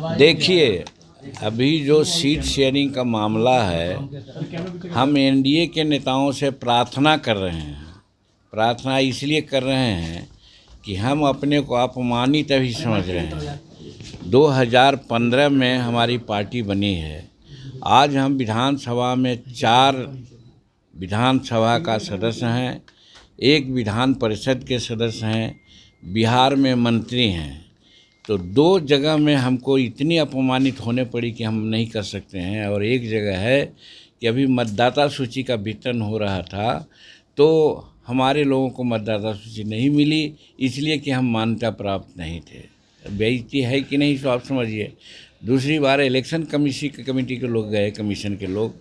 देखिए, अभी जो सीट शेयरिंग का मामला है, हम एनडीए के नेताओं से प्रार्थना कर रहे हैं। प्रार्थना इसलिए कर रहे हैं कि हम अपने को अपमानित अभी समझ रहे हैं। 2015 में हमारी पार्टी बनी है। आज हम विधानसभा में 4 विधानसभा का सदस्य हैं, 1 विधान परिषद के सदस्य हैं, बिहार में मंत्री हैं। तो 2 जगह में हमको इतनी अपमानित होने पड़ी कि हम नहीं कर सकते हैं। और एक जगह है कि अभी मतदाता सूची का वितरण हो रहा था, तो हमारे लोगों को मतदाता सूची नहीं मिली, इसलिए कि हम मान्यता प्राप्त नहीं थे। बेइज्जती है कि नहीं, सो आप समझिए। दूसरी बार इलेक्शन कमेटी के लोग गए, कमीशन के लोग,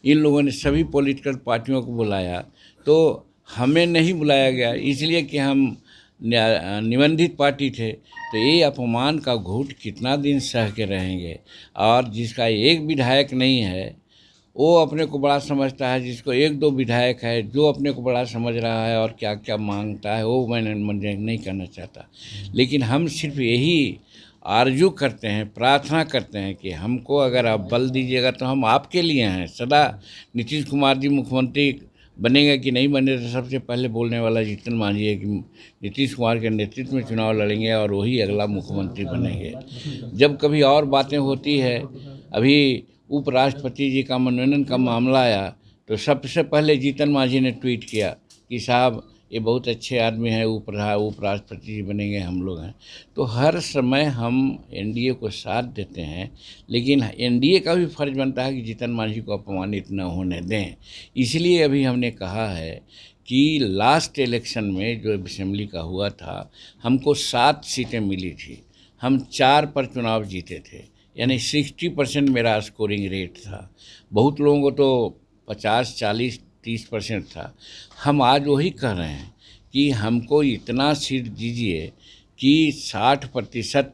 इन लोगों ने सभी पॉलिटिकल पार्टियों को बुलाया, तो हमें नहीं बुलाया गया, इसलिए कि हम निबंधित पार्टी थे। तो ये अपमान का घूंट कितना दिन सह के रहेंगे। और जिसका एक विधायक नहीं है वो अपने को बड़ा समझता है, जिसको 1-2 विधायक है जो अपने को बड़ा समझ रहा है और क्या क्या मांगता है वो मैंने नहीं करना चाहता। लेकिन हम सिर्फ यही आरजू करते हैं, प्रार्थना करते हैं कि हमको अगर आप बल दीजिएगा तो हम आपके लिए हैं सदा। नीतीश कुमार जी मुख्यमंत्री बनेगा कि नहीं बने, तो सबसे पहले बोलने वाला जीतन मांझी है कि नीतीश कुमार के नेतृत्व में चुनाव लड़ेंगे और वही अगला मुख्यमंत्री बनेंगे। जब कभी और बातें होती है, अभी उपराष्ट्रपति जी का मनोनयन का मामला आया तो सबसे पहले जीतन मांझी ने ट्वीट किया कि साहब ये बहुत अच्छे आदमी हैं, उपराष्ट्रपति जी बनेंगे, हम लोग हैं। तो हर समय हम एनडीए को साथ देते हैं, लेकिन एनडीए का भी फर्ज बनता है कि जीतन मांझी को अपमानित न होने दें। इसलिए अभी हमने कहा है कि लास्ट इलेक्शन में जो असेंबली का हुआ था, हमको 7 सीटें मिली थी, हम 4 पर चुनाव जीते थे, यानी 60% मेरा स्कोरिंग रेट था। बहुत लोगों को तो 50, 40, 30% था। हम आज वही कह रहे हैं कि हमको इतना सीट दीजिए कि 60%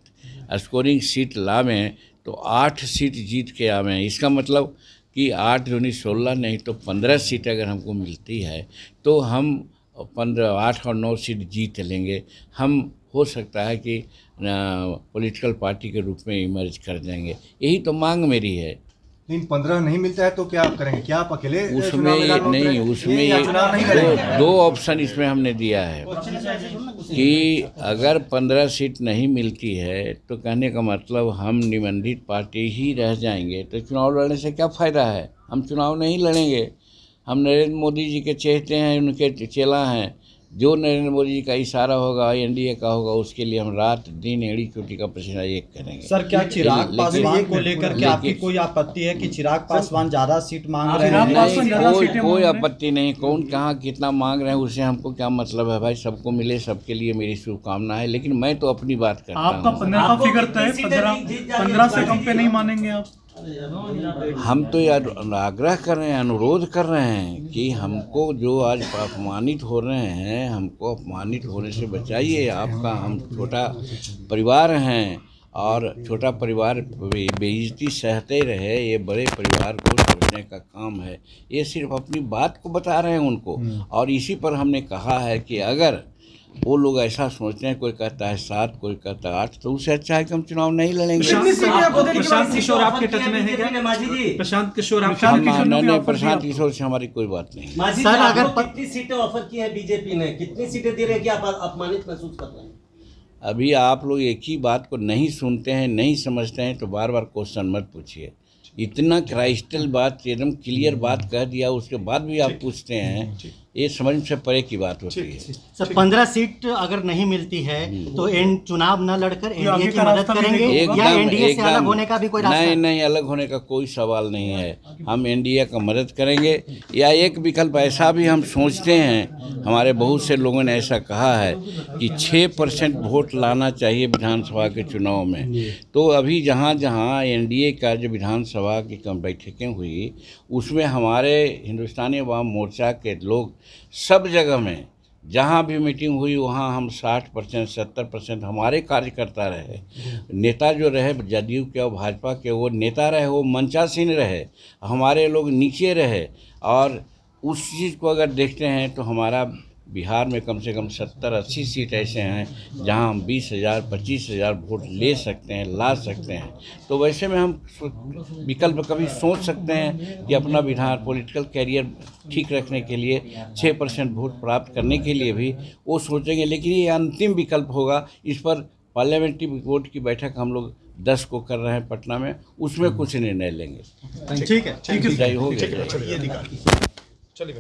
स्कोरिंग सीट लावें, तो 8 सीट जीत के आवें। इसका मतलब कि 8 दूनी 16 नहीं तो 15 सीट अगर हमको मिलती है तो हम 8 और 9 सीट जीत लेंगे। हम हो सकता है कि पॉलिटिकल पार्टी के रूप में इमर्ज कर जाएंगे। यही तो मांग मेरी है। लेकिन 15 नहीं मिलता है तो क्या आप करेंगे? क्या आप अकेले उसमें नहीं, उसमें 2 ऑप्शन इसमें हमने दिया है कि अगर 15 सीट नहीं मिलती है तो कहने का मतलब हम निबंधित पार्टी ही रह जाएंगे, तो चुनाव लड़ने से क्या फ़ायदा है। हम चुनाव नहीं लड़ेंगे। हम नरेंद्र मोदी जी के चहेते हैं, उनके चेला हैं। जो नरेंद्र मोदी जी का इशारा होगा, एनडीए का होगा, उसके लिए हम रात दिन एड़ी चोटी का पसीना एक करेंगे। सर, क्या चिराग पासवान को लेकर के आपकी कोई आपत्ति है कि चिराग पासवान ज्यादा सीट मांग रहे हैं? कोई आपत्ति नहीं। कौन कहाँ कितना मांग रहे हैं उससे हमको क्या मतलब है भाई। सबको मिले, सबके लिए मेरी शुभकामना है। लेकिन मैं तो अपनी बात करता हूँ। आपका 15 का फिगर तय, 15 से कम पे नहीं मानेंगे आप? हम तो यार आग्रह कर रहे हैं, अनुरोध कर रहे हैं कि हमको जो आज अपमानित हो रहे हैं, हमको अपमानित होने से बचाइए। आपका हम छोटा परिवार हैं और छोटा परिवार बेइज्जती सहते रहे, ये बड़े परिवार को सोचने का काम है। ये सिर्फ अपनी बात को बता रहे हैं उनको। और इसी पर हमने कहा है कि अगर वो लोग ऐसा सोचते हैं, कोई कहता है 7, कोई कहता है 8, तो उससे अच्छा है कि हम चुनाव नहीं लड़ेंगे। प्रशांत किशोर आपके टच में है क्या? प्रशांत किशोर नहीं, प्रशांत किशोर से हमारी कोई बात नहीं। सर, अगर कितनी सीटें ऑफर की है बीजेपी ने, कितनी सीटें दे रहे हैं कि आप अपमानित महसूस कर रहे हैं? अभी आप लोग एक ही बात को नहीं सुनते हैं, नहीं समझते हैं, तो बार बार क्वेश्चन मत पूछिए। इतना क्राइस्टल बात, एकदम क्लियर बात कह दिया, उसके बाद भी आप पूछते हैं, ये समझ से परे की बात होती है। सर, 15 सीट अगर नहीं मिलती है तो चुनाव न लड़कर एनडीए की मदद करेंगे या एनडीए से अलग होने का भी कोई रास्ता? नहीं, अलग होने का कोई सवाल नहीं है। हम एनडीए का मदद करेंगे, या एक विकल्प ऐसा भी हम सोचते हैं, हमारे बहुत से लोगों ने ऐसा कहा है कि 6% वोट लाना चाहिए विधानसभा के चुनाव में। तो अभी जहाँ जहाँ एनडीए का जो विधानसभा की बैठकें हुई, उसमें हमारे हिंदुस्तानी अवाम मोर्चा के लोग सब जगह में जहाँ भी मीटिंग हुई वहाँ हम 60%, 70% हमारे कार्यकर्ता रहे। नेता जो रहे जदयू के और भाजपा के, वो नेता रहे, वो मंचासीन रहे, हमारे लोग नीचे रहे। और उस चीज़ को अगर देखते हैं तो हमारा बिहार में कम से कम 70-80 सीट ऐसे हैं जहां हम 20,000 25,000 वोट ले सकते हैं, ला सकते हैं। तो वैसे में हम विकल्प कभी सोच सकते हैं कि अपना विधान पॉलिटिकल कैरियर ठीक रखने के लिए 6% वोट प्राप्त करने के लिए भी वो सोचेंगे। लेकिन ये अंतिम विकल्प होगा। इस पर पार्लियामेंट्री बोर्ड की बैठक हम लोग 10 को कर रहे हैं पटना में, उसमें कुछ निर्णय लेंगे। ठीक है, हो गया। चलिए